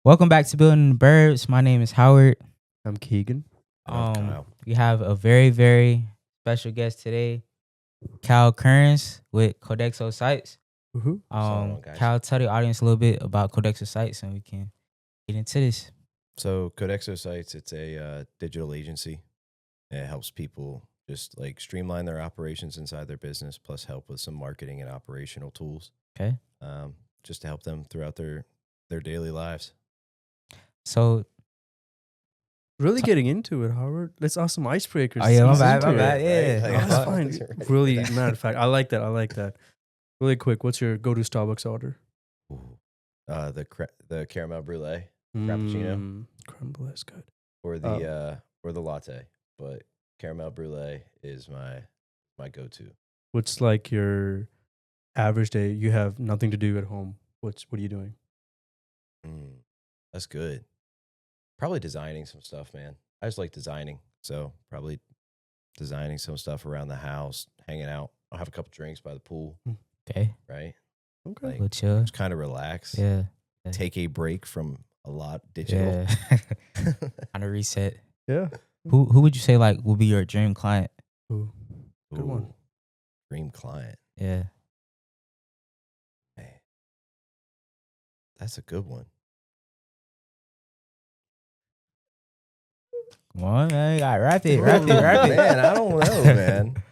Welcome back to Building the Burbs. My name is Howard. I'm Keegan. Kyle. We have a very, very special guest today, Kerns with Codexo Sites. Mm-hmm. What's going on, guys? Cal, tell the audience a little bit about Codexo Sites, and we can get into this. So Codexo Sites, it's a digital agency. It helps people just like streamline their operations inside their business, plus help with some marketing and operational tools. Okay. Just to help them throughout their daily lives. So, Really getting into it, Howard. Let's ask some icebreakers. oh yeah, my Ease bad, into my bad. it. Yeah, Right? Oh, Like, that's fine. Really, matter of fact, I like that. Really quick, what's your go-to Starbucks order? Ooh. The caramel brulee Frappuccino? Creme brulee is good. or the latte, but caramel brulee is my go-to. What's like your average day? You have nothing to do at home. What are you doing? That's good. Probably designing some stuff, man. I just like designing, so probably designing some stuff around the house, hanging out. I'll have a couple drinks by the pool, okay. right? Okay. Like, We'll chill. just kind of relax. Yeah. Take a break from a lot digital. Yeah. Kind of reset. Yeah. Who would you say like will be your dream client? Ooh, good one. Ooh, dream client. Yeah. Man, that's a good one. Come on, man. You got wrap it. Man, I don't know, man.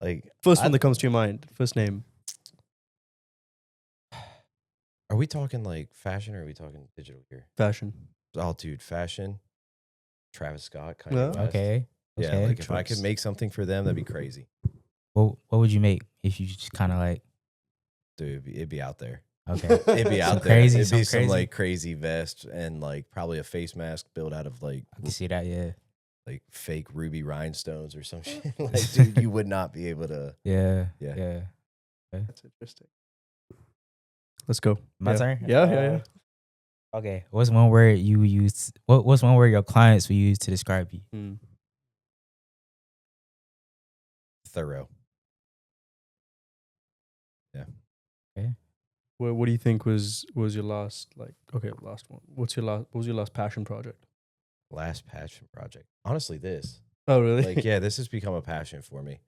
Like, First one that comes to your mind. First name. are we talking like fashion or are we talking digital here? Fashion. Oh, dude, fashion. Travis Scott, kind Yeah. of. Okay. Yeah, Okay. like if I could make something for them, that'd be crazy. What would you make if you just kind of like Dude, it'd be out there. okay? It'd be Some out there. crazy, It'd be some some crazy. like crazy vest and like probably a face mask built out of like I can see that. Yeah. like fake ruby rhinestones or some shit. Like, dude, you would not be able to. Yeah. Yeah. Yeah. That's interesting. Let's go. My Yeah. turn. Yeah. Okay. What's one word you use? What's one word your clients will use to describe you? Thorough. Yeah. Okay. What do you think was your last last one? What was your last passion project? Last passion project. Honestly, this. Oh really? Like, yeah, this has become a passion for me.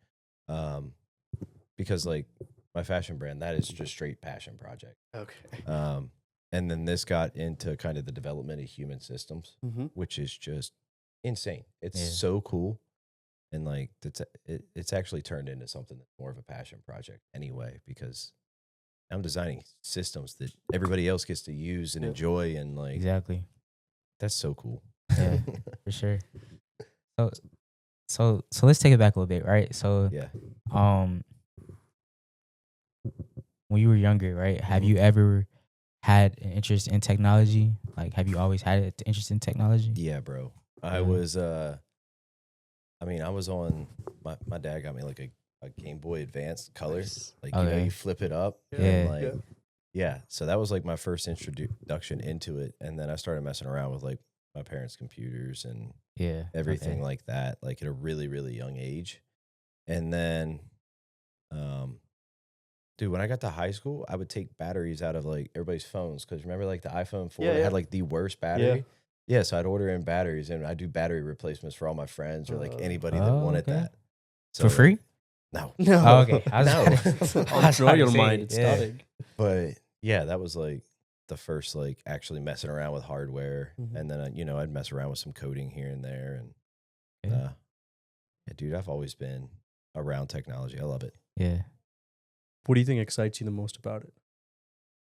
Because like my fashion brand, that is just straight passion project. Okay. And then this got into kind of the development of human systems, Mm-hmm. which is just insane. It's Yeah. so cool. And like it's actually turned into something that's more of a passion project anyway, because I'm designing systems that everybody else gets to use and Yeah. enjoy, and like Exactly. that's so cool. Yeah. For sure. So let's take it back a little bit, right? So Yeah. when you were younger, right? Have you ever had an interest in technology? Like, have you always had an interest in technology? Yeah, bro. I Really? was I was on my dad got me like a Game Boy Advance color. Nice. Like, Okay. you flip it up. Yeah. And like yeah. So that was like my first introduction into it. And then I started messing around with like my parents' computers and Yeah. everything Okay. like that, like at a really, really young age. And then dude, when I got to high school, I would take batteries out of like everybody's phones, because remember like the iPhone 4 Yeah, yeah. had like the worst battery. Yeah, so I'd order in batteries and I'd do battery replacements for all my friends or like anybody that wanted okay. that. So, For free? like, no. No. Oh, okay. I was No. I I'll was draw about your to say, mind. It's yeah. static. But yeah, that was like the first like actually messing around with hardware. Mhm. And then I'd mess around with some coding here and there. And Yeah. yeah, dude, I've always been around technology. I love it. Yeah. What do you think excites you the most about it?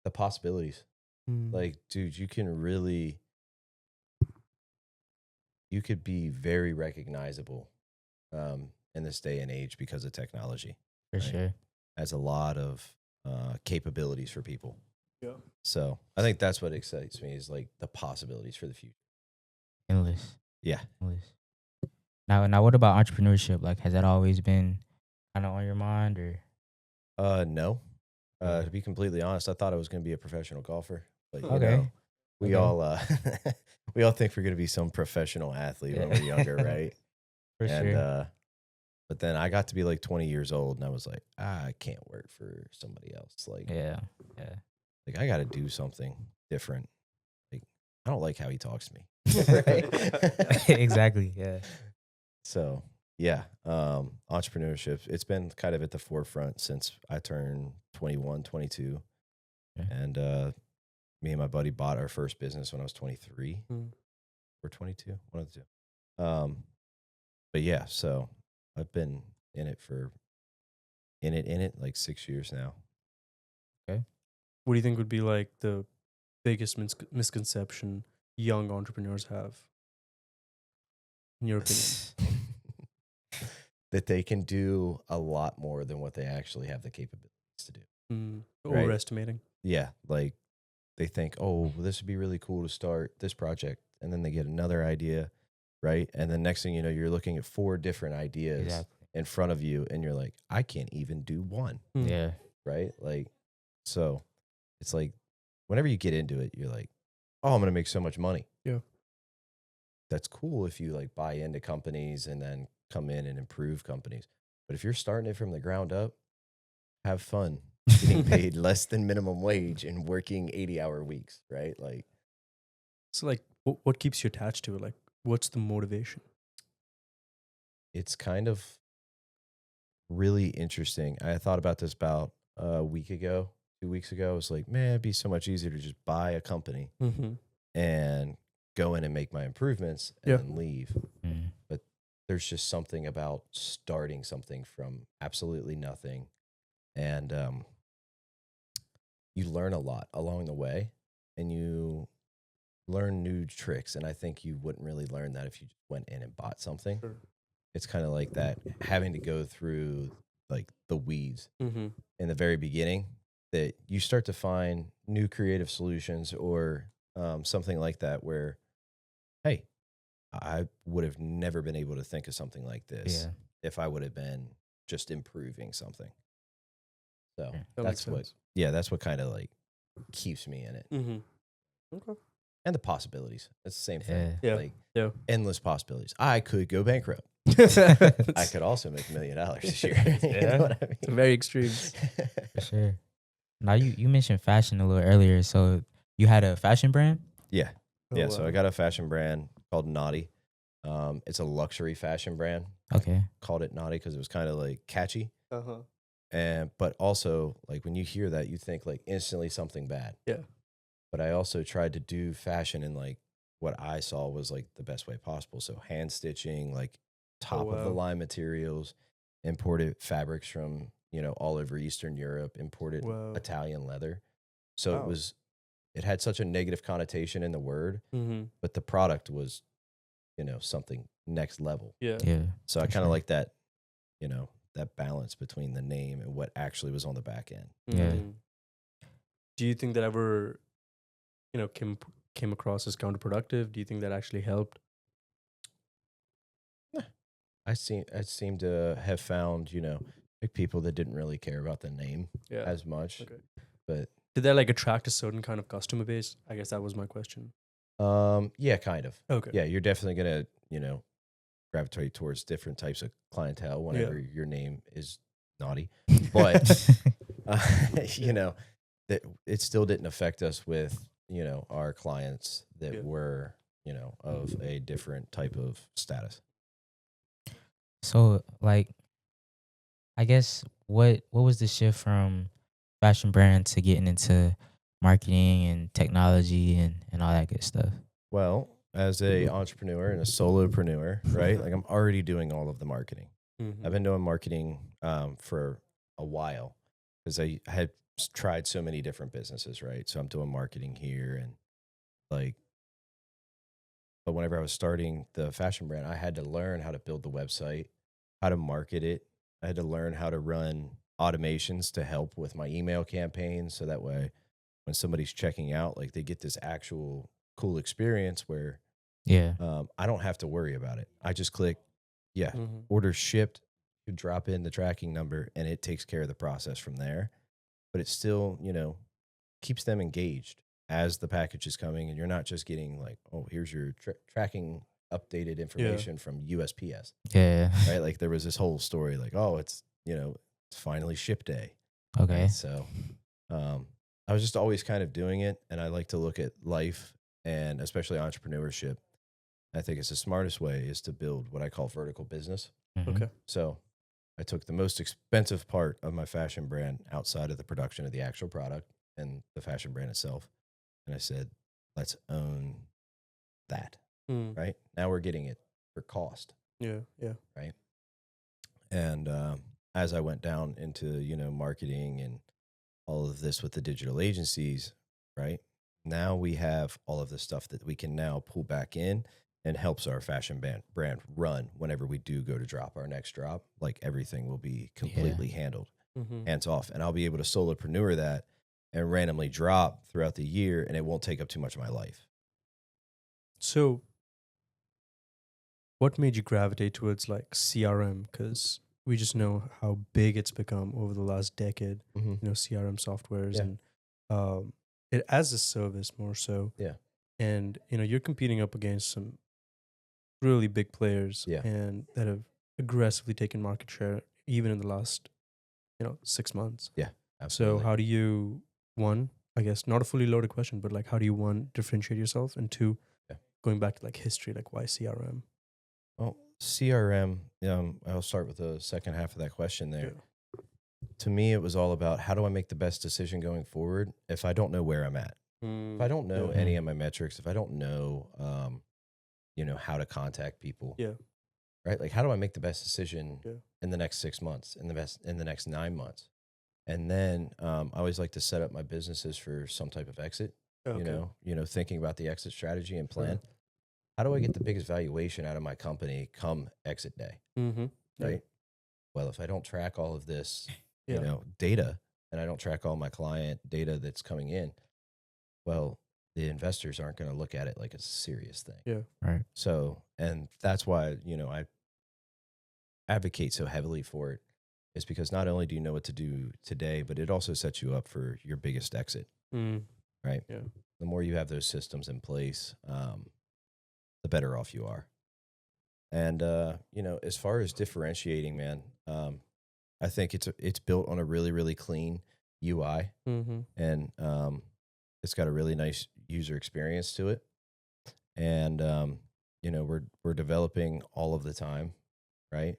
The possibilities. Like, dude, you could be very recognizable in this day and age because of technology. For Right. sure. Has a lot of capabilities for people. Yeah. So I think that's what excites me, is like the possibilities for the future. Endless. Yeah. Endless. Now, what about entrepreneurship? Like, has that always been kind of on your mind, or? No. Yeah. To be completely honest, I thought I was going to be a professional golfer, but you Okay. know, we Okay. all we all think we're going to be some professional athlete when we're younger, right? For And sure. but then I got to be like 20 years old, and I was like, I can't work for somebody else. Like, Yeah. Yeah. like I got to do something different. Like, I don't like how he talks to me. Right? Exactly. Yeah. So yeah, entrepreneurship, it's been kind of at the forefront since I turned 21, 22. Okay. And me and my buddy bought our first business when I was 23 Mm. or 22, one of the two. But yeah, so I've been in it like 6 years now. What do you think would be like the biggest misconception young entrepreneurs have, in your opinion? That they can do a lot more than what they actually have the capabilities to do. Right. Overestimating. Yeah, like they think, oh, well, this would be really cool to start this project, and then they get another idea, right? And then next thing you know, you're looking at 4 different ideas Exactly. in front of you, and you're like, I can't even do one, Mm. Yeah. right? Like, so it's like whenever you get into it, you're like, oh, I'm gonna make so much money. Yeah. That's cool if you like buy into companies and then come in and improve companies. But if you're starting it from the ground up, have fun getting paid less than minimum wage and working 80-hour weeks, right? Like, So, like, what keeps you attached to it? Like, what's the motivation? it's kind of really interesting. I thought about this about a week ago, 2 weeks ago. I was like, man, it'd be so much easier to just buy a company Mm-hmm. and go in and make my improvements and Yeah. then leave. Mm. But there's just something about starting something from absolutely nothing. And you learn a lot along the way, and you learn new tricks. And I think you wouldn't really learn that if you just went in and bought something. Sure. It's kind of like that, having to go through like the weeds Mm-hmm. in the very beginning, that you start to find new creative solutions or something like that where, hey, I would have never been able to think of something like this Yeah. if I would have been just improving something. So Yeah. That makes that's what, sense. yeah, that's what kind of like keeps me in it. Mm-hmm. Okay. And the possibilities. It's the same thing. Yeah. Like Yeah. endless possibilities. I could go bankrupt. Yeah. I could also make $1 million this year. You Yeah. know what I It's mean? very extreme. For sure. Now you mentioned fashion a little earlier. So you had a fashion brand? Yeah. Yeah. Oh, So I got a fashion brand called Naughty. It's a luxury fashion brand. Okay. Called it Naughty because it was kind of like catchy. Uh-huh. And but also like when you hear that, you think like instantly something bad. Yeah. But I also tried to do fashion in like what I saw was like the best way possible. So hand stitching, like top of the wow. line materials, imported fabrics from, all over Eastern Europe, imported Wow. Italian leather. So Wow. it had such a negative connotation in the word, Mm-hmm. but the product was, something next level. Yeah. Yeah. So I For kind of sure. like that, that balance between the name and what actually was on the back end. Yeah. Mhm. Do you think that ever, came across as counterproductive? Do you think that actually helped? I seem to have found, like people that didn't really care about the name Yeah. as much. Okay. But Did that like attract a certain kind of customer base? I guess that was my question. yeah, kind of. Okay. Yeah, you're definitely gonna, gravitate towards different types of clientele whenever your name is Naughty. But that it still didn't affect us with, our clients that Yeah. were, of a different type of status. So like I guess what was the shift from fashion brand to getting into marketing and technology and all that good stuff? Well, as a entrepreneur and a solopreneur, right? Like I'm already doing all of the marketing. Mhm. I've been doing marketing for a while because I had tried so many different businesses, right? So I'm doing marketing here and like, but whenever I was starting the fashion brand, I had to learn how to build the website, how to market it. I had to learn how to run automations to help with my email campaigns. So that way, when somebody's checking out, like they get this actual cool experience where Yeah. I don't have to worry about it. I just click, yeah, Mhm. order shipped, you drop in the tracking number, and it takes care of the process from there. But it still, keeps them engaged as the package is coming, and you're not just getting like, oh, here's your tracking updated information from USPS, Yeah. right? Like there was this whole story, like, oh, it's it's finally ship day, Okay. right? So I was just always kind of doing it, and I like to look at life and especially entrepreneurship, I think it's the smartest way is to build what I call vertical business. Mhm. Okay. So I took the most expensive part of my fashion brand outside of the production of the actual product and the fashion brand itself. And I said, let's own that, Mm. right? Now we're getting it for cost, Yeah. Yeah. right? And as I went down into, marketing and all of this with the digital agencies, right? Now we have all of the stuff that we can now pull back in and helps our fashion brand run whenever we do go to drop our next drop. Like everything will be completely handled, Mm-hmm. hands off. And I'll be able to solopreneur that and randomly drop throughout the year, and it won't take up too much of my life. So, what made you gravitate towards like CRM? Because we just know how big it's become over the last decade. Mm-hmm. CRM softwares Yeah. and it as a service more so. Yeah. And you're competing up against some really big players, Yeah. and that have aggressively taken market share even in the last 6 months. Yeah, So absolutely. how do you, one, I guess not a fully loaded question, but like how do you, one, differentiate yourself, and two, Yeah. going back to like history, like why CRM? Well, CRM, I'll start with the second half of that question there. Yeah. To me, it was all about how do I make the best decision going forward if I don't know where I'm at? If I don't know Yeah. any of my metrics, if I don't know, how to contact people, Yeah. right? Like, how do I make the best decision Yeah. in the next 6 months, in the next 9 months? And then I always like to set up my businesses for some type of exit. Okay. Thinking about the exit strategy and Sure. plan. How do I get the biggest valuation out of my company come exit day? Mm-hmm. Right. Well, if I don't track all of this, Yeah. data, and I don't track all my client data that's coming in, well, the investors aren't going to look at it like it's a serious thing. Yeah. Right. So, and that's why, I advocate so heavily for it, is because not only do you know what to do today, but it also sets you up for your biggest exit, Mm. right? Yeah. The more you have those systems in place, the better off you are. And, as far as differentiating, man, I think it's built on a really, really clean UI, Mm-hmm. and it's got a really nice user experience to it. And we're developing all of the time, right?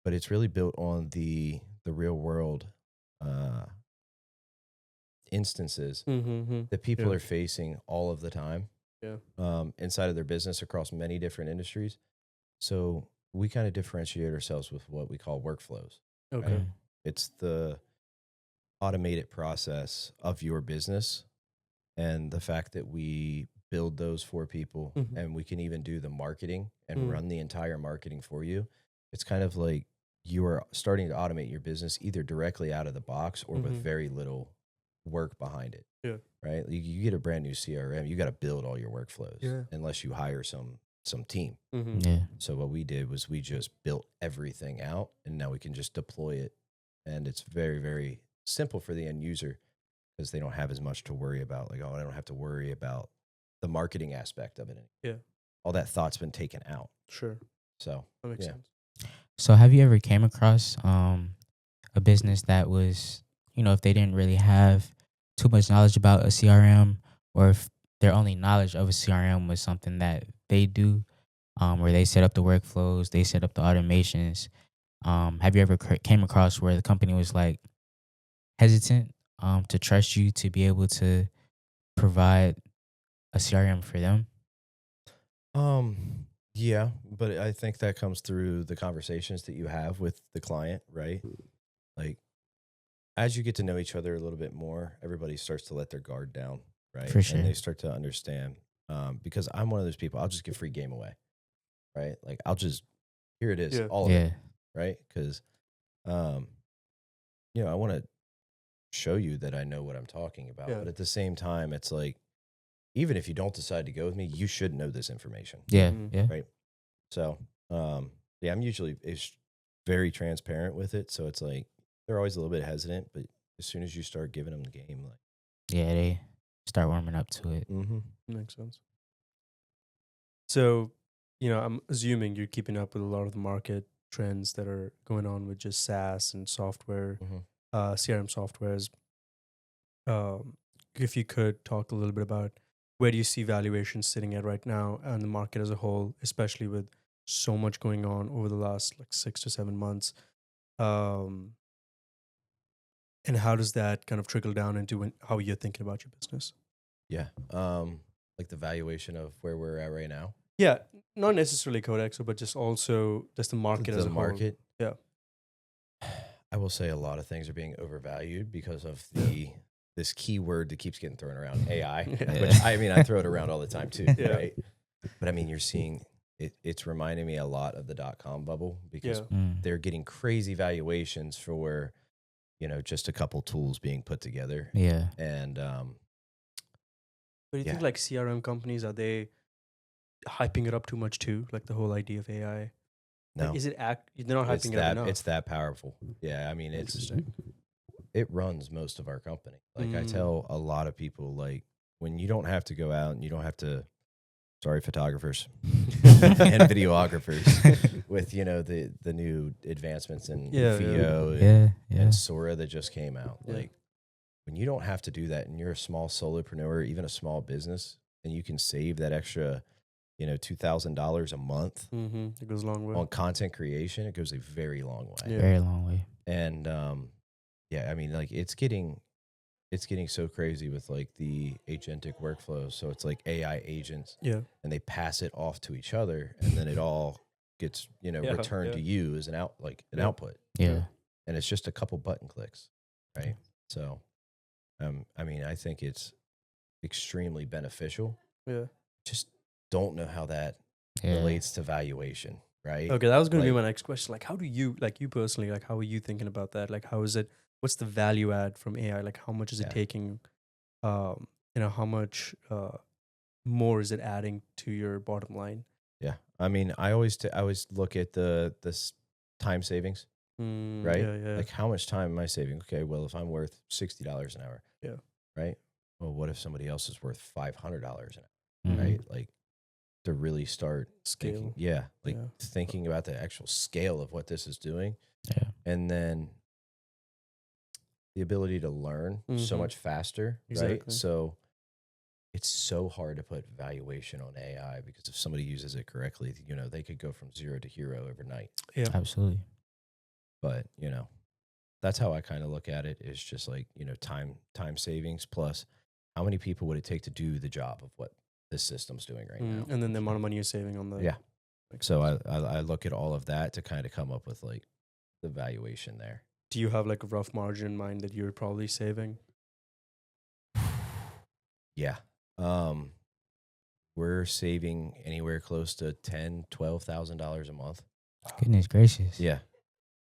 But it's really built on the real world uh, instances Mm-hmm. that people Yeah. are facing all of the time Yeah. inside of their business across many different industries. So we kind of differentiate ourselves with what we call workflows. Okay. Right? It's the automated process of your business, and the fact that we build those for people, Mhm. and we can even do the marketing and Mm. run the entire marketing for you. It's kind of like you are starting to automate your business either directly out of the box or with Mhm. very little work behind it. Yeah. Right? You get a brand new CRM, you got to build all your workflows Yeah. unless you hire some team. Mm-hmm. Yeah. So what we did was we just built everything out, and now we can just deploy it. And it's very, very simple for the end user because they don't have as much to worry about. Like, oh, I don't have to worry about the marketing aspect of it. Yeah. All that thought's been taken out. Sure. So That makes Yeah. sense. So have you ever came across a business that was, if they didn't really have too much knowledge about a CRM, or if their only knowledge of a CRM was something that they do, where they set up the workflows, they set up the automations. Have you ever came across where the company was like hesitant to trust you to be able to provide a CRM for them? Yeah, but I think that comes through the conversations that you have with the client, right? Like, as you get to know each other a little bit more, everybody starts to let their guard down, right? For sure. And they start to understand. Because I'm one of those people, I'll just give free game away, right? Like, here it is, Yeah. all of Yeah. it, right? Because, um, I want to show you that I know what I'm talking about. Yeah. But at the same time, it's like, even if you don't decide to go with me, you should know this information, Yeah. Mhm. Yeah. right? So, yeah, I'm usually very transparent with it. So it's like they're always a little bit hesitant, but as soon as you start giving them the game, like, Yeah. They start warming up to it. Makes sense. So, I'm assuming you're keeping up with a lot of the market trends that are going on with just SaaS and software, Mhm. CRM softwares. If you could talk a little bit about where do you see valuations sitting at right now and the market as a whole, especially with so much going on over the last like 6 to 7 months? Um, and how does that kind of trickle down into how you're thinking about your business? Yeah. Like the valuation of where we're at right now. Yeah, not necessarily Codexo, but just also just the market as The a market. whole. Yeah. I will say a lot of things are being overvalued because of this key word that keeps getting thrown around, AI. Yeah. Which I mean, I throw it around all the time too, Yeah. right? But I mean, you're seeing it. It's reminding me a lot of the .com bubble because Yeah. they're getting crazy valuations for, just a couple tools being put together. Yeah. And But you think like CRM companies, are they hyping it up too much too? Like the whole idea of AI? no, Like, is it they're not it's hyping it up enough? it's that powerful. Yeah, I mean, Interesting. it runs most of our company. Like I Mm. tell a lot of people, like when you don't have to go out and you don't have to, sorry, photographers and videographers with, the new advancements in Yeah, VO Yeah. and Sora that just came out. Yeah. Like when you don't have to do that and you're a small solopreneur, even a small business, and you can save that extra, $2,000 a month Mm-hmm. It goes a long way. on content creation, it goes a very long way. Yeah. Very long way. And yeah, I mean, like it's getting so crazy with like the agentic workflows. So it's like AI agents, Yeah. and they pass it off to each other, and then it all gets returned Yeah. to you as an Yeah. output, Yeah. and it's just a couple button clicks, right? So, I mean, I think it's extremely beneficial. Yeah. Just don't know how that Yeah. relates to valuation, right? Okay, that was going to be Like- my next question. Like, how do you, like you personally, like, how are you thinking about that? Like, how is it? What's the value add from AI? Like, how much is it Yeah. taking? How much more is it adding to your bottom line? Yeah, I mean, I always look at the time savings, right? Yeah. Like how much time am I saving? Okay, well, if I'm worth $60 an hour, Yeah. right? Well, what if somebody else is worth $500 an Mhm. hour, right? Like to really start Scale. thinking, thinking about the actual scale of what this is doing, Yeah. and then the ability to learn so Mhm. much faster, right? Exactly. So it's so hard to put valuation on AI because if somebody uses it correctly, they could go from 0 to hero overnight. Yeah. Absolutely. But that's how I kind of look at it, is just like time savings plus how many people would it take to do the job of what this system's doing right now. And then the amount of money you're saving on the. Yeah. Makes So sense. I look at all of that to kind of come up with like the valuation there. Do you have like a rough margin in mind that you're probably saving? Yeah. We're saving anywhere close to $10,000-$12,000 a month. Goodness gracious. Yeah.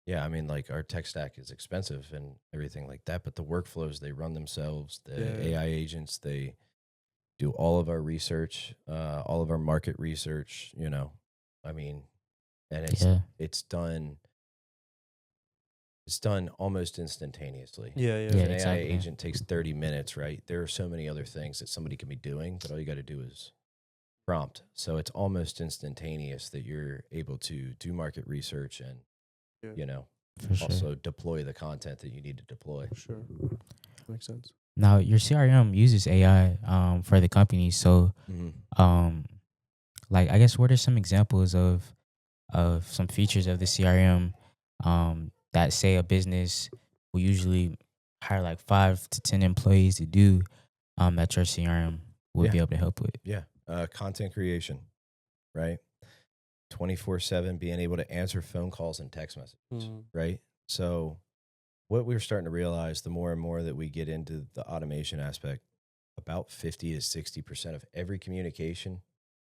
Yeah, I mean, like our tech stack is expensive and everything like that, but the workflows, they run themselves. The Yeah. AI agents, they do all of our research, all of our market research, I mean, and it's done almost instantaneously. Yeah. If Yeah, an exactly. AI agent takes 30 minutes, right? There are so many other things that somebody can be doing, but all you got to do is prompt. So it's almost instantaneous that you're able to do market research and, Yeah. For sure. also deploy the content that you need to deploy. Sure. Makes sense. Now your CRM uses AI for the company. So like I guess what are some examples of some features of the CRM that say a business will usually hire like 5 to 10 employees to do that your CRM would be able to help with? Yeah. Content creation, right? 24/7, being able to answer phone calls and text messages, right? So what we're starting to realize, the more and more that we get into the automation aspect, about 50 to 60% of every communication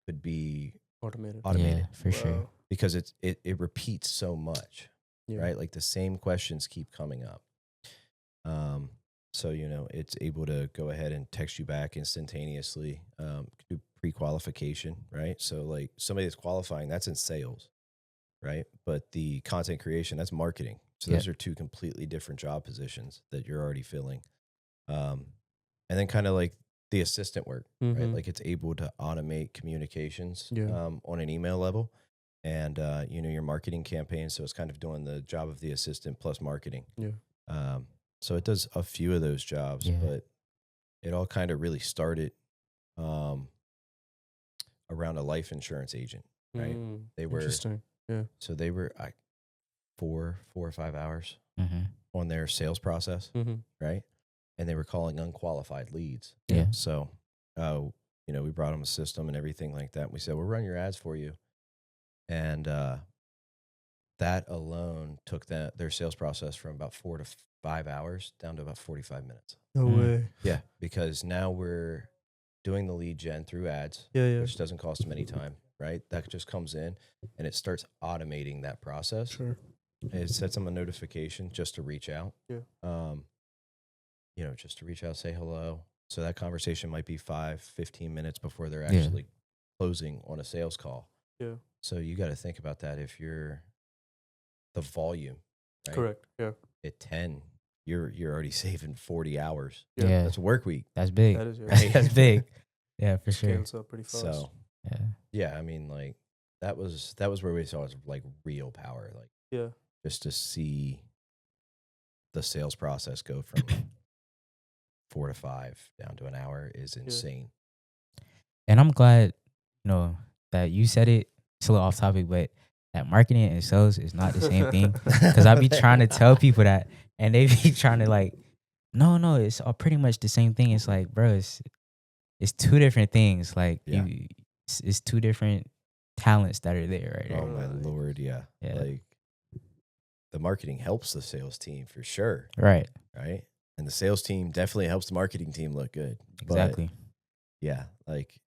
could be Automated. Yeah, for sure. Wow. because it repeats so much, Yeah. right? Like the same questions keep coming up. So, it's able to go ahead and text you back instantaneously, do pre-qualification, right? So like somebody that's qualifying, that's in sales, right? But the content creation, that's marketing. So those are two completely different job positions that you're already filling. And then kind of like the assistant work, right? Like it's able to automate communications on an email level and, your marketing campaign. So it's kind of doing the job of the assistant plus marketing. Yeah. So it does a few of those jobs, but it all kind of really started around a life insurance agent, right? They were Interesting. Yeah. so they were 4 or 5 hours Mm-hmm. on their sales process, Mm-hmm. right? And they were calling unqualified leads. Yeah. So, we brought them a system and everything like that. We said, we'll run your ads for you. And that alone took their sales process from about 4 to 5 hours down to about 45 minutes. No way. Yeah, because now we're doing the lead gen through ads, Yeah. which doesn't cost them any time, right? That just comes in and it starts automating that process. Sure. It sets them a notification just to reach out. Yeah. Just to reach out, say hello. So that conversation might be 5-15 minutes before they're Yeah. actually closing on a sales call. Yeah. So you got to think about that. If you're the volume, right? Correct. Yeah. At 10, you're already saving 40 hours. Yeah. Yeah. That's a work week. That's big. That is, yeah. Right? That's big. Yeah, for sure. Scales up pretty fast. So Yeah. yeah, I mean, like that was where we saw like real power, like Yeah. just to see the sales process go from 4 to 5 down to an hour is insane. And I'm glad, that you said it. It's a little off topic, but that marketing and sales is not the same thing. Because I be trying to tell people that, and they be trying to like, no, it's all pretty much the same thing. It's like, bro, it's two different things. Like, Yeah. it's two different talents that are there right Oh there. my Lord, yeah. Yeah. Like the marketing helps the sales team for sure, Right. right? And the sales team definitely helps the marketing team look good. Exactly. But yeah, like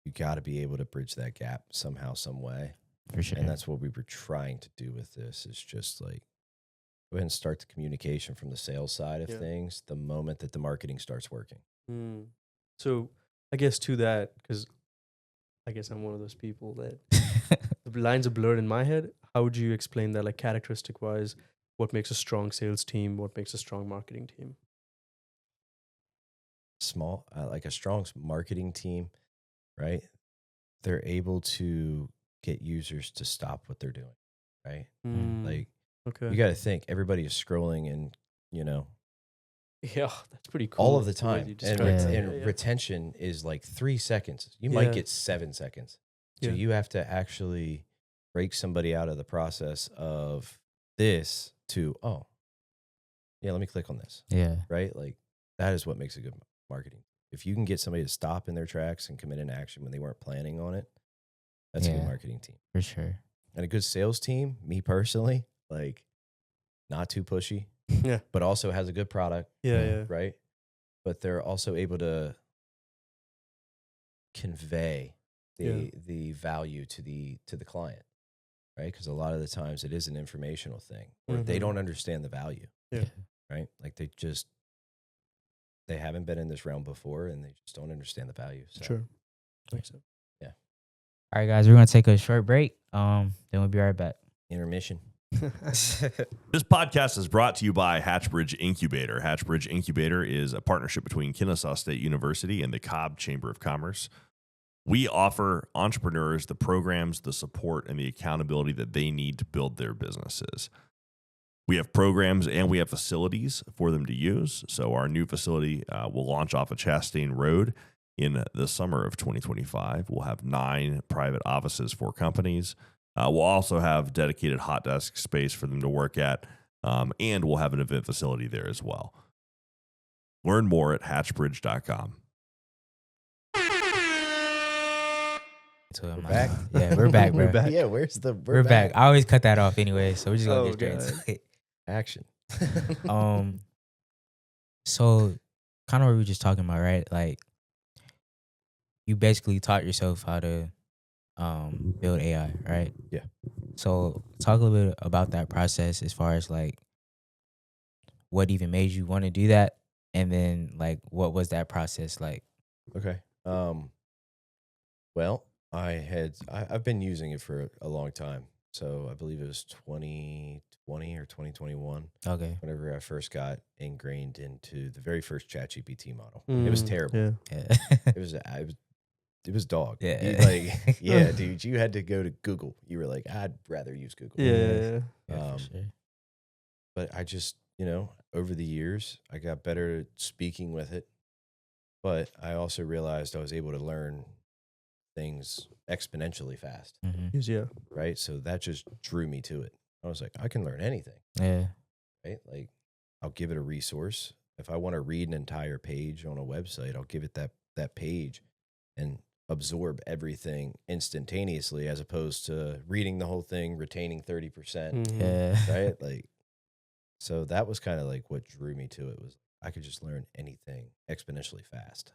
you got to be able to bridge that gap somehow, some way. For sure. And that's what we were trying to do with this, is just like go ahead and start the communication from the sales side of things the moment that the marketing starts working. So I guess to that, because I guess I'm one of those people that the lines are blurred in my head. How would you explain that, like characteristic wise, what makes a strong sales team? What makes a strong marketing team? Small, like a strong marketing team, right? They're able to get users to stop what they're doing, right? Like, Okay. you got to think everybody is scrolling and, Yeah, that's pretty cool. all of the way you time. And, describe that. and retention is like 3 seconds. You Yeah. might get 7 seconds. So Yeah. you have to actually break somebody out of the process of this to, oh, yeah, let me click on this, Yeah. right? Like that is what makes a good marketing. If you can get somebody to stop in their tracks and commit an action when they weren't planning on it, that's a good Yeah. marketing team. For sure. And a good sales team, me personally, like not too pushy, Yeah. but also has a good product, Yeah. right? But they're also able to convey the value to the client, right? Because a lot of the times it is an informational thing, or they don't understand the value, Yeah. right? Like they haven't been in this realm before, and they just don't understand the value. So. Sure. Makes sense. All right, guys, we're gonna take a short break. Then we'll be right back. Intermission. This podcast is brought to you by Hatchbridge Incubator. Hatchbridge Incubator is a partnership between Kennesaw State University and the Cobb Chamber of Commerce. We offer entrepreneurs the programs, the support, and the accountability that they need to build their businesses. We have programs and we have facilities for them to use. So our new facility will launch off of Chastain Road in the summer of 2025. We'll have 9 private offices for companies. We'll also have dedicated hot desk space for them to work at, and we'll have an event facility there as well. Learn more at hatchbridge.com. So We're back. Yeah, we're back, bro. We're back. Yeah, We're back. I always cut that off anyway, so we're just gonna Oh, get straight God. into it. Action. So kind of what we were just talking about, right? Like, you basically taught yourself how to build AI, right? Yeah. So talk a little bit about that process, as far as like what even made you want to do that, and then like what was that process like? Okay. Well, I've been using it for a long time. So I believe it was 2020 or 2021. Okay. Whenever I first got ingrained into the very first ChatGPT model. It was terrible. Yeah. Yeah. It was dog. Yeah. You, like, yeah, dude, you had to go to Google. You were like, I'd rather use Google. Yeah. Yeah, for sure. But I just, over the years, I got better at speaking with it. But I also realized I was able to learn things exponentially fast, Yeah. right? So that just drew me to it. I was like, I can learn anything, Yeah. right? Like, I'll give it a resource. If I want to read an entire page on a website, I'll give it that page and absorb everything instantaneously, as opposed to reading the whole thing, retaining 30%, Yeah. right? Like, so that was kind of like what drew me to it, was I could just learn anything exponentially fast.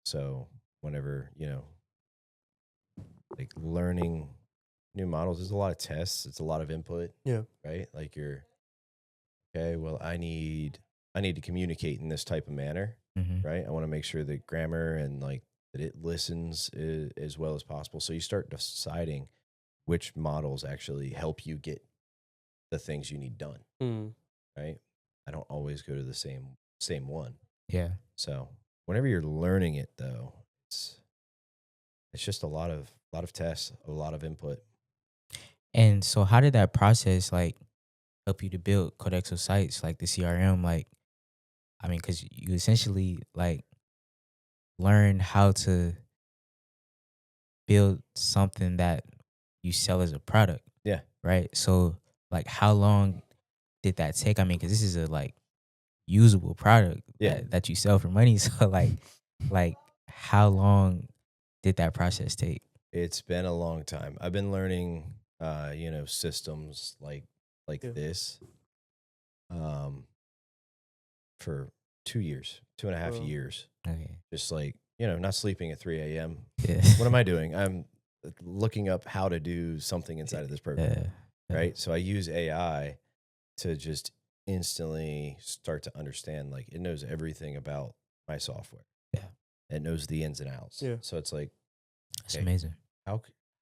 So whenever, like learning new models, there's a lot of tests, it's a lot of input, Yeah. right? Like okay, well, I need to communicate in this type of manner, right? I want to make sure that grammar and like that it listens as well as possible. So you start deciding which models actually help you get the things you need done, right? I don't always go to the same one. Yeah. So whenever you're learning it, though, it's just a lot of tests, a lot of input. And so how did that process like help you to build Codexo sites like the CRM? Like, I mean, because you essentially like learn how to build something that you sell as a product, Yeah. right? So like how long did that take? I mean, because this is a like usable product Yeah. that you sell for money. So like how long did that process take? It's been a long time. I've been learning, systems like Yeah. this, for 2 years, 2.5 Wow. years. Okay. Just like, not sleeping at 3 a.m. Yeah. What am I doing? I'm looking up how to do something inside of this program, Yeah. right? So I use AI to just instantly start to understand, like, it knows everything about my software. Yeah. It knows the ins and outs. Yeah. So it's like, That's okay, amazing. how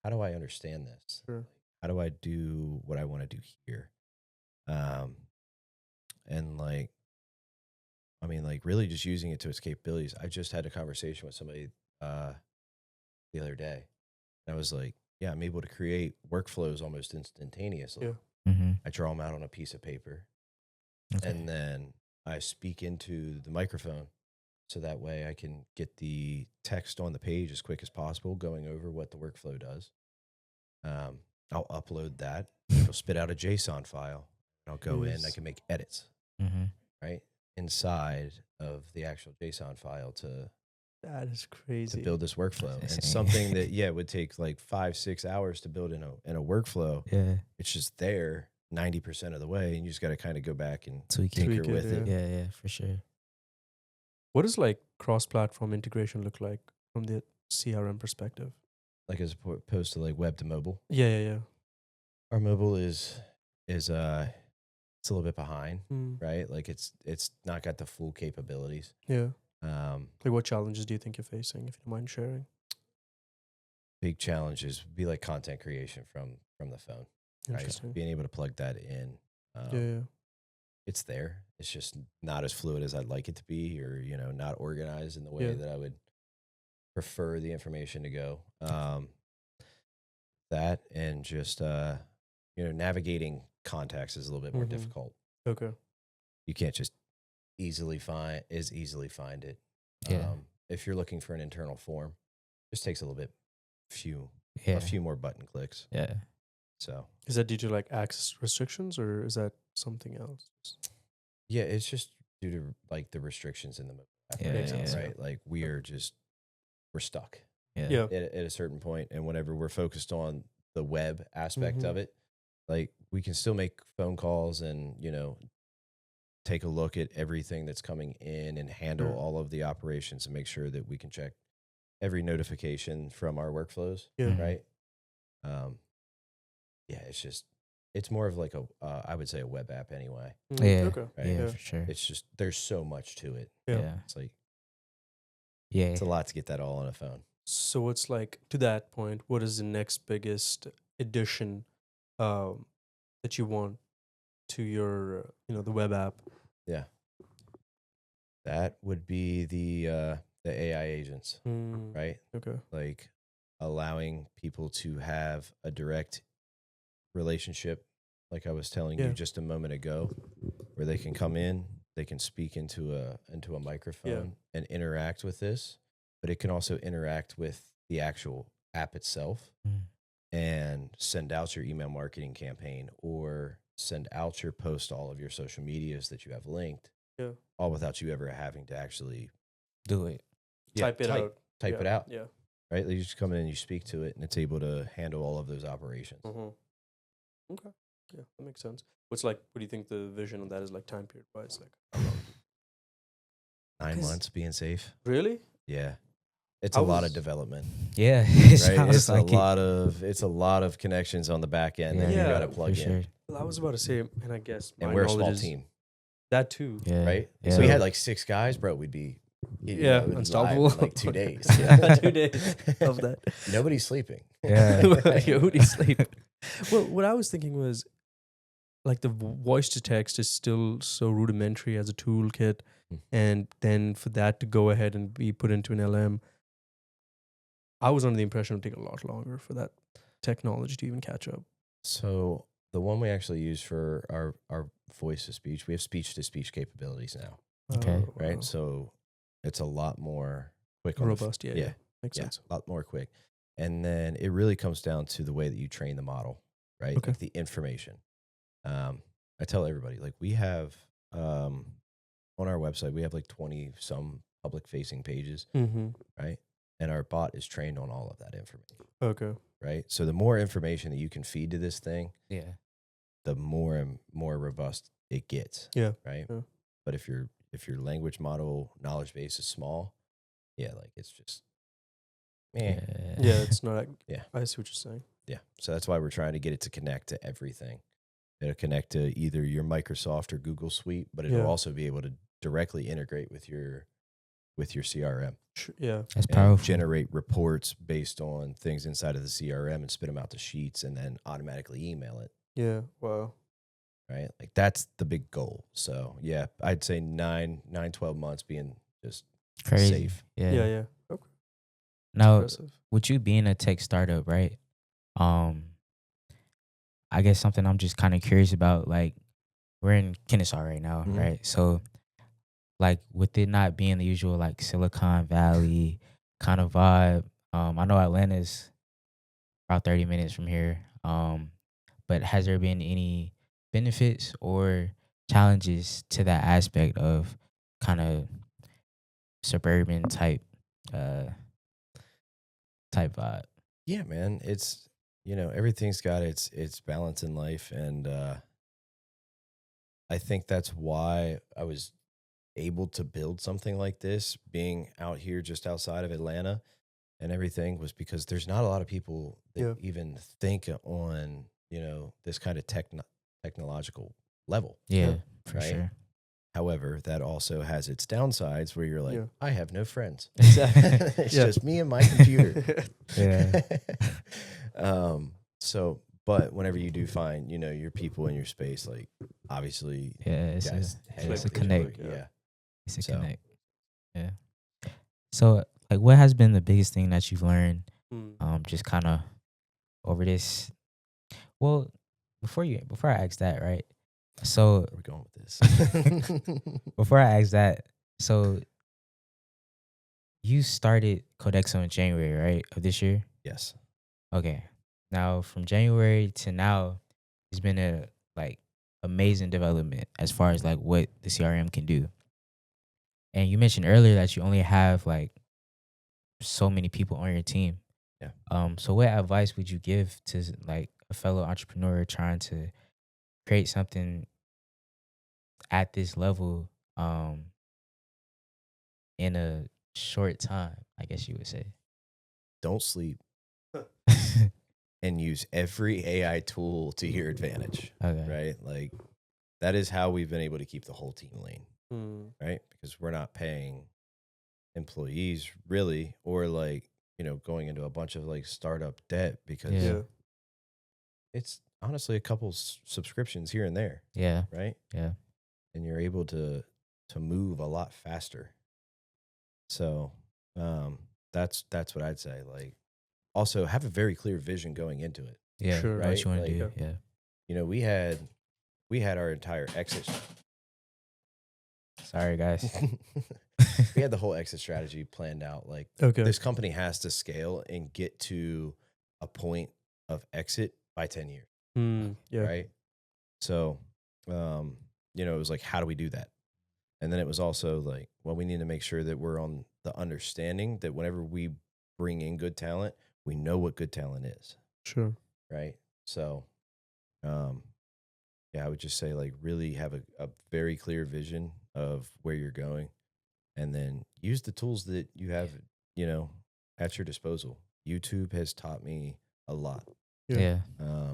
do I understand this? Sure. How do I do what I want to do here? And like, I mean, like really just using it to its capabilities. I just had a conversation with somebody the other day. And I was like, yeah, I'm able to create workflows almost instantaneously. Yeah. I draw them out on a piece of paper, Okay. and then I speak into the microphone. So that way I can get the text on the page as quick as possible, going over what the workflow does. I'll upload that. It'll spit out a JSON file. And I'll go in. I can make edits, right, inside of the actual JSON file to That is crazy. build this workflow. That's And insane. something that would take like 5-6 hours to build in a workflow. Yeah. It's just there 90% of the way, and you just got to kind of go back and Tweak tinker it, with it. Yeah, for sure. What does like cross-platform integration look like from the CRM perspective? Like as opposed to like web to mobile. Yeah. Our mobile is it's a little bit behind, Mm. right? Like it's not got the full capabilities. Yeah. Um, Like what challenges do you think you're facing, if you don't mind sharing? big challenges would be like content creation from the phone, right? Interesting. Being able to plug that in. Yeah. It's there. It's just not as fluid as I'd like it to be, or not organized in the way Yeah. that I would prefer the information to go. That and just navigating contacts is a little bit more Mhm. difficult. Okay. You can't just easily find it. Yeah. If you're looking for an internal form, just takes a little bit, Yeah. a few more button clicks. Yeah. So Is that due to like access restrictions, or is that something else? yeah, it's just due to like the restrictions in the mobile app, Yeah, right now, yeah. right? Like we're stuck Yeah. at a certain point, and whenever we're focused on the web aspect Mhm. of it, like we can still make phone calls and take a look at everything that's coming in and handle Sure. all of the operations and make sure that we can check every notification from our workflows, Yeah. right? Yeah, it's more of like I would say a web app anyway. Yeah. Okay. Right. Yeah, Yeah. for sure. It's just there's so much to it. Yeah. Yeah. It's like Yeah. it's a lot to get that all on a phone. So it's like, to that point, what is the next biggest addition that you want to your the web app? Yeah. That would be the AI agents, Mm. right? Okay. Like allowing people to have a direct relationship, like I was telling Yeah. you just a moment ago, where they can come in, they can speak into a microphone and interact with this, but it can also interact with the actual app itself and send out your email marketing campaign or send out your post to all of your social medias that you have linked, all without you ever having to actually Do it. Type it out. Type it out. Yeah. Right? You just come in and you speak to it, and it's able to handle all of those operations. Okay. Yeah, that makes sense. What do you think the vision on that is, like, time period wise? Like, how long? 9 months being safe. Really? Yeah. It's a lot of development. Yeah. Right? It's like it's a lot of connections on the back end that you Yeah, gotta plug in. Sure. Well, I was about to say, and I guess And we're a small team. That too. Yeah. Right? Yeah. So we had like 6 guys, bro, we'd be unstoppable. live in like 2 days. 2 days of that. Nobody's sleeping. Yeah. Yo, who do you sleep? Well, what I was thinking was, like, the voice to text is still so rudimentary as a toolkit, and then for that to go ahead and be put into an LM, I was under the impression it would take a lot longer for that technology to even catch up. So the one we actually use for our voice to speech, we have speech to speech capabilities now. Okay. Right? So it's a lot more quick. Robust. Yeah. Makes sense. A lot more quick. And then it really comes down to the way that you train the model, right? Okay. Like the information. I tell everybody, like, we have on our website, we have like 20 some public facing pages, right? And our bot is trained on all of that information. Okay. Right? So the more information that you can feed to this thing, the more and more robust it gets. Yeah. Right? Yeah. But if your language model knowledge base is small, like, it's just Yeah, it's not. Yeah. I see what you're saying. Yeah. So that's why we're trying to get it to connect to everything. It'll connect to either your Microsoft or Google Suite, but it'll also be able to directly integrate with your CRM. Yeah. That's and powerful. generate reports based on things inside of the CRM and spit them out to sheets and then automatically email it. Yeah. Wow. Right? Like, that's the big goal. So yeah, I'd say 12 months being just Crazy. safe. Yeah. Okay. Now, Impressive. with you being a tech startup, right? I guess something I'm just kind of curious about, like, we're in Kennesaw right now, right? So, like, with it not being the usual, like, Silicon Valley kind of vibe, I know Atlanta's about 30 minutes from here, but has there been any benefits or challenges to that aspect of kind of suburban type vibe? Yeah, man. It's, everything's got its balance in life. And I think that's why I was able to build something like this, being out here just outside of Atlanta and everything, was because there's not a lot of people that even think on, this kind of technological level. Yeah, for right? sure. However, that also has its downsides where you're like, I have no friends. Exactly. It's just me and my computer. Yeah. So, but whenever you do find, your people in your space, like, obviously, It's guys, a connect. Yeah. It's a connect. Yeah. So, like, what has been the biggest thing that you've learned, just kind of over this? Well, before I ask that, right? So, where are we going with this? before I ask that, so you started Codexo in January, right, of this year? Yes. Okay. Now, from January to now, it's been a, like, amazing development as far as, like, what the CRM can do. And you mentioned earlier that you only have, like, so many people on your team. Yeah. So what advice would you give to, like, a fellow entrepreneur trying to create something at this level in a short time, I guess you would say? Don't sleep and use every AI tool to your advantage. Okay. Right? Like, that is how we've been able to keep the whole team lean. Right? Because we're not paying employees really, or, like, going into a bunch of, like, startup debt, because it's honestly a couple subscriptions here and there. Yeah. Right? Yeah. And you're able to move a lot faster. So that's what I'd say. Like, also have a very clear vision going into it. Yeah. Sure. What you want Like, to do. Yeah. We had our entire exit Sorry, guys. We had the whole exit strategy planned out. Like Okay. this company has to scale and get to a point of exit by 10 years. Yeah. Right. So, it was like, how do we do that? And then it was also like, well, we need to make sure that we're on the understanding that whenever we bring in good talent, we know what good talent is. Sure. Right. So, I would just say like really have a very clear vision of where you're going and then use the tools that you have, at your disposal. YouTube has taught me a lot. Yeah. Yeah.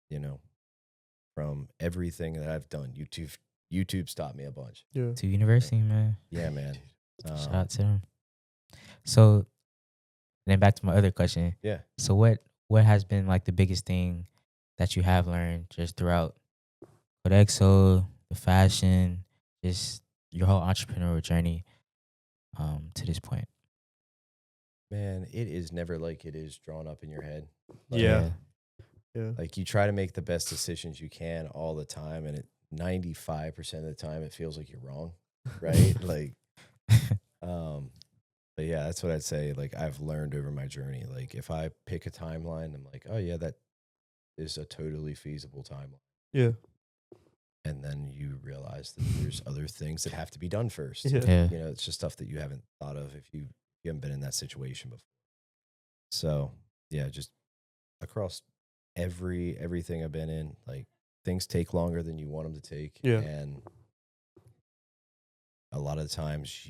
You know, from everything that I've done, YouTube's taught me a bunch. Yeah. To university, man. Yeah, man. Shout out to them. So then back to my other question. Yeah. So what has been like the biggest thing that you have learned just throughout Codexo, the fashion, just your whole entrepreneurial journey to this point? Man, it is never like it is drawn up in your head. Yeah. Yeah. Like you try to make the best decisions you can all the time, and 95% of the time it feels like you're wrong, right? Like, but yeah, that's what I'd say. Like I've learned over my journey. Like if I pick a timeline, I'm like, oh yeah, that is a totally feasible timeline. Yeah. And then you realize that there's other things that have to be done first. Yeah. Yeah. It's just stuff that you haven't thought of if you haven't been in that situation before. So yeah, just across everything I've been in, like things take longer than you want them to take. Yeah. And a lot of the times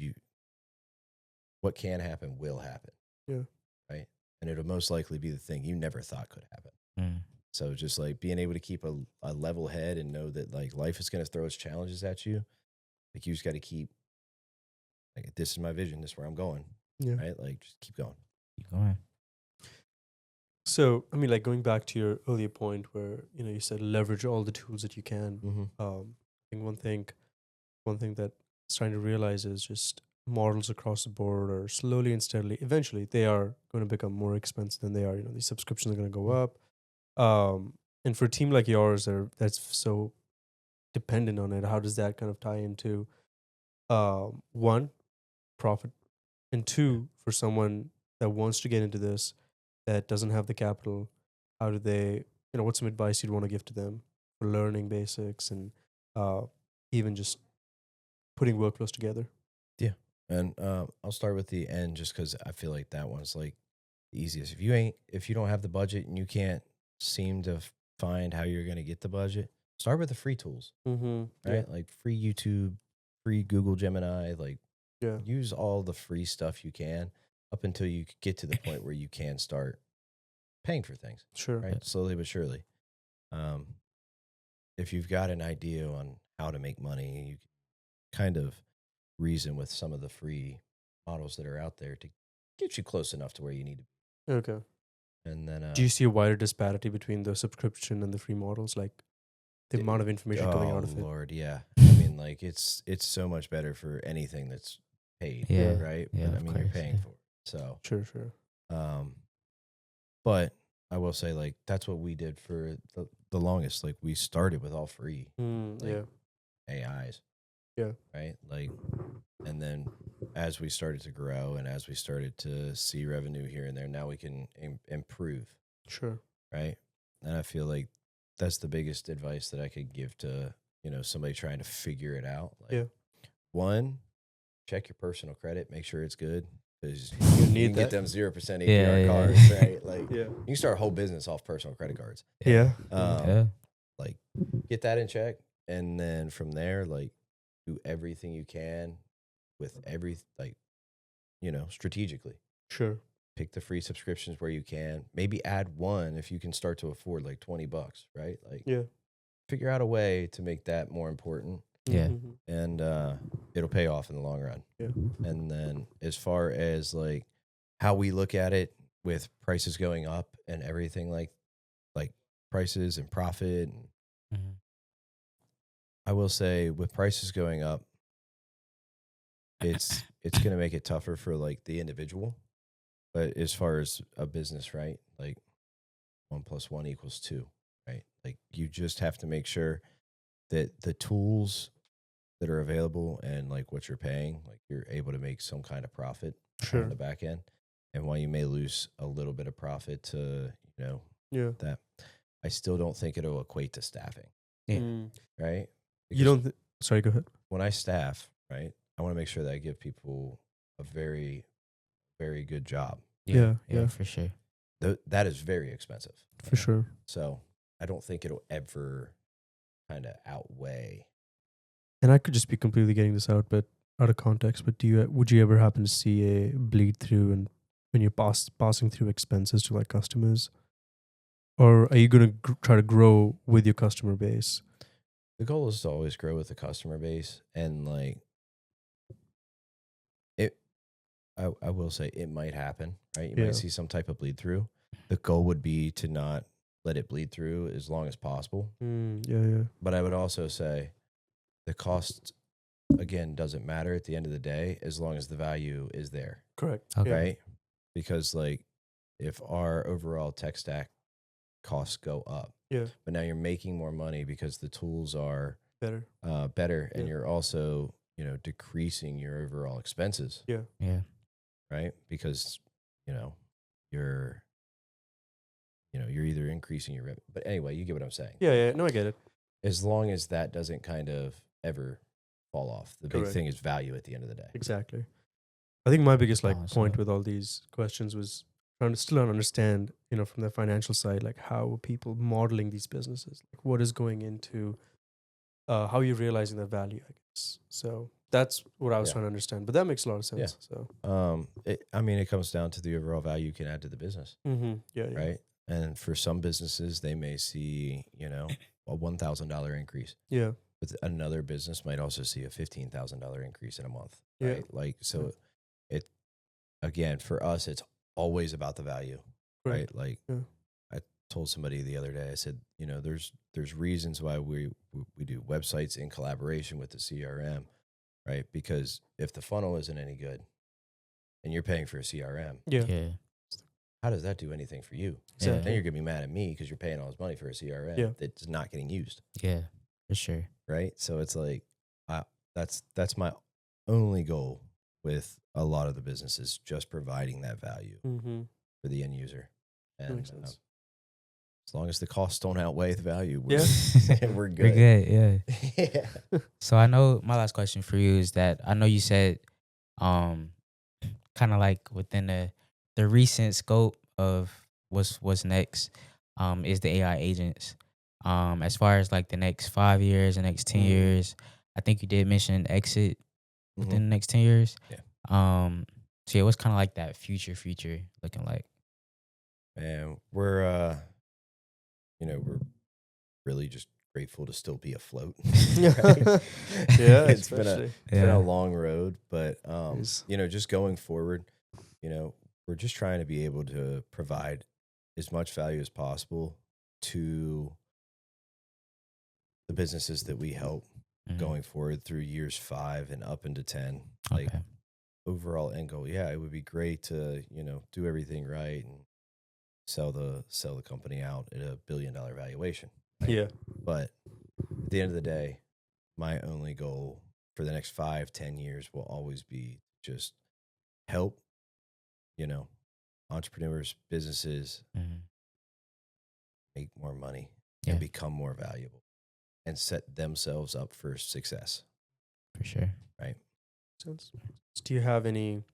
what can happen will happen. Yeah. Right. And it'll most likely be the thing you never thought could happen. Mm. So just like being able to keep a level head and know that like life is going to throw its challenges at you. Like you just got to keep like, this is my vision. This is where I'm going. Yeah. Right. Like just keep going. Keep going. So, I mean, like going back to your earlier point where, you said leverage all the tools that you can. Mm-hmm. I think one thing that I'm starting to realize is just models across the board are slowly and steadily, eventually they are going to become more expensive than they are. These subscriptions are going to go up. And for a team like yours that's so dependent on it, how does that kind of tie into one, profit, and two, for someone that wants to get into this that doesn't have the capital, how do they, what's some advice you'd want to give to them for learning basics and even just putting workflows together? Yeah. And I'll start with the end just because I feel like that one's like the easiest. If you don't have the budget and you can't seem to find how you're going to get the budget, start with the free tools, Mm-hmm. right? Like free YouTube, free Google Gemini, like Yeah. use all the free stuff you can up until you get to the point where you can start paying for things, Sure. right? Slowly but surely. If you've got an idea on how to make money, you can kind of reason with some of the free models that are out there to get you close enough to where you need to be. Okay. And then, Do you see a wider disparity between the subscription and the free models? Like the amount of information coming out of it? Lord, yeah. I mean, like it's so much better for anything that's paid, Yeah. right? Yeah, But I of mean, you're course, paying yeah. for it. So, Sure. but I will say, like, that's what we did for the longest. Like, we started with all free Yeah. AIs. Yeah. Right. Like, and then as we started to grow and as we started to see revenue here and there, now we can improve. Sure. Right. And I feel like that's the biggest advice that I could give to, somebody trying to figure it out. Like, Yeah. One, check your personal credit, make sure it's good. Because You you need can get that. them 0% APR Yeah, cards, right? Like, Yeah. you can start a whole business off personal credit cards. Yeah. Yeah. Like, get that in check. And then from there, like, do everything you can with strategically. Sure. Pick the free subscriptions where you can. Maybe add one if you can start to afford like $20, right? Like, Yeah. figure out a way to make that more important. Yeah. Mhm. And it'll pay off in the long run. Yeah. And then as far as like how we look at it with prices going up and everything like prices and profit, and Mhm. I will say with prices going up, it's going to make it tougher for like the individual. But as far as a business, right? Like 1 + 1 = 2, right? Like you just have to make sure that the tools that are available and like what you're paying, like you're able to make some kind of profit Sure. on the back end. And while you may lose a little bit of profit to, Yeah. that, I still don't think it'll equate to staffing, Yeah. right? You don't. Sorry, go ahead. When I staff, right, I want to make sure that I give people a very, very good job. Yeah. For sure. That is very expensive. For sure. So I don't think it'll ever kind of outweigh. And I could just be completely getting this out of context, but would you ever happen to see a bleed through and when you're passing through expenses to like customers, or are you going to try to grow with your customer base? The goal is to always grow with the customer base, and like it, I will say it might happen, right? You Yeah. might see some type of bleed through. The goal would be to not let it bleed through as long as possible. Yeah. But I would also say the cost, again, doesn't matter at the end of the day as long as the value is there, Correct. Okay. right? Because like if our overall tech stack costs go up, Yeah. but now you're making more money because the tools are Better. better, and Yeah. you're also decreasing your overall expenses, Yeah. Yeah. right? Because you're you're either increasing your revenue, but anyway, you get what I'm saying. Yeah. No, I get it. As long as that doesn't kind of ever fall off, the big Correct. thing is value at the end of the day. Exactly. I think my biggest Balance point out. with all these questions was trying to still understand, from the financial side, like how are people modeling these businesses, like what is going into, how you're realizing the value, I guess. So that's what I was Yeah. trying to understand, but that makes a lot of sense. Yeah. So, it comes down to the overall value you can add to the business, yeah. right? And for some businesses, they may see, a $1,000 increase. Yeah. But another business might also see a $15,000 increase in a month, Yeah. right? Like, so again, for us, it's always about the value, Correct. right? Like Yeah. I told somebody the other day, I said, there's reasons why we do websites in collaboration with the CRM, right? Because if the funnel isn't any good and you're paying for a CRM, Yeah. Yeah. how does that do anything for you? Exactly. Then you're gonna be mad at me because you're paying all this money for a CRM Yeah. that's not getting used, Yeah. For sure. right? So it's like that's my only goal with a lot of the businesses, just providing that value for the end user, That and makes sense. as long as the costs don't outweigh the value, Yeah. we're good. We're good. Yeah. Yeah. So I know my last question for you is that I know you said, kind of like within the recent scope of what's next, is the AI agents. As far as like the next 5 years, the next 10 years, I think you did mention exit within the next 10 years. Yeah. So yeah, what's kind of like that future looking like? And we're we're really just grateful to still be afloat. Yeah. Right? Yeah. It's been Especially. a long road, but Yes. just going forward, we're just trying to be able to provide as much value as possible to the businesses that we help Mhm. going forward through years 5 and up into 10. Like Okay. overall end goal, yeah, it would be great to do everything right and sell the company out at $1 billion valuation. Right? Yeah. But at the end of the day, my only goal for the next 5-10 years will always be just help entrepreneurs, businesses Mhm. make more money Yeah. and become more valuable and set themselves up for success. For sure. Right. Sense. Do you have any,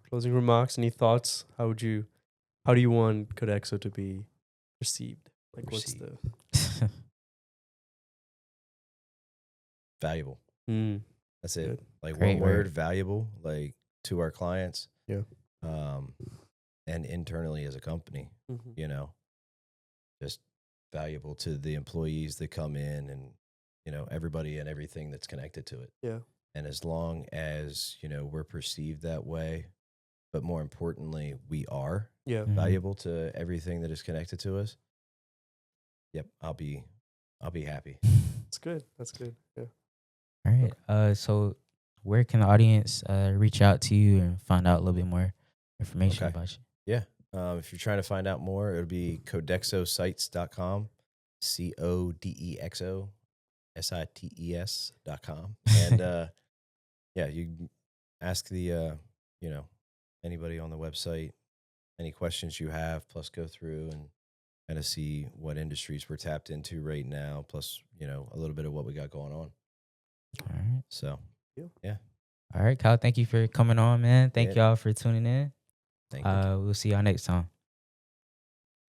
closing remarks? Any thoughts? How do you want Codexo to be received? Like, what's the Valuable. That's it. Good. Like Great one word, word. valuable, like to our clients. Yeah. And internally as a company, just valuable to the employees that come in and, everybody and everything that's connected to it. Yeah. And as long as, we're perceived that way, but more importantly, we are Yeah. Mhm. valuable to everything that is connected to us. Yep. I'll be happy. That's good. That's good. Yeah. All right. So where can the audience reach out to you and find out a little bit more information Okay. about you? Yeah. If you're trying to find out more, it'll be codexosites.com, CODEXO sites.com. And yeah, you ask the anybody on the website any questions you have, plus go through and kind of see what industries we're tapped into right now, plus a little bit of what we got going on. All right. So Yeah. All right, Kyle. Thank you for coming on, man. Thank Yeah. y'all for tuning in. Thank you. We'll see y'all next time.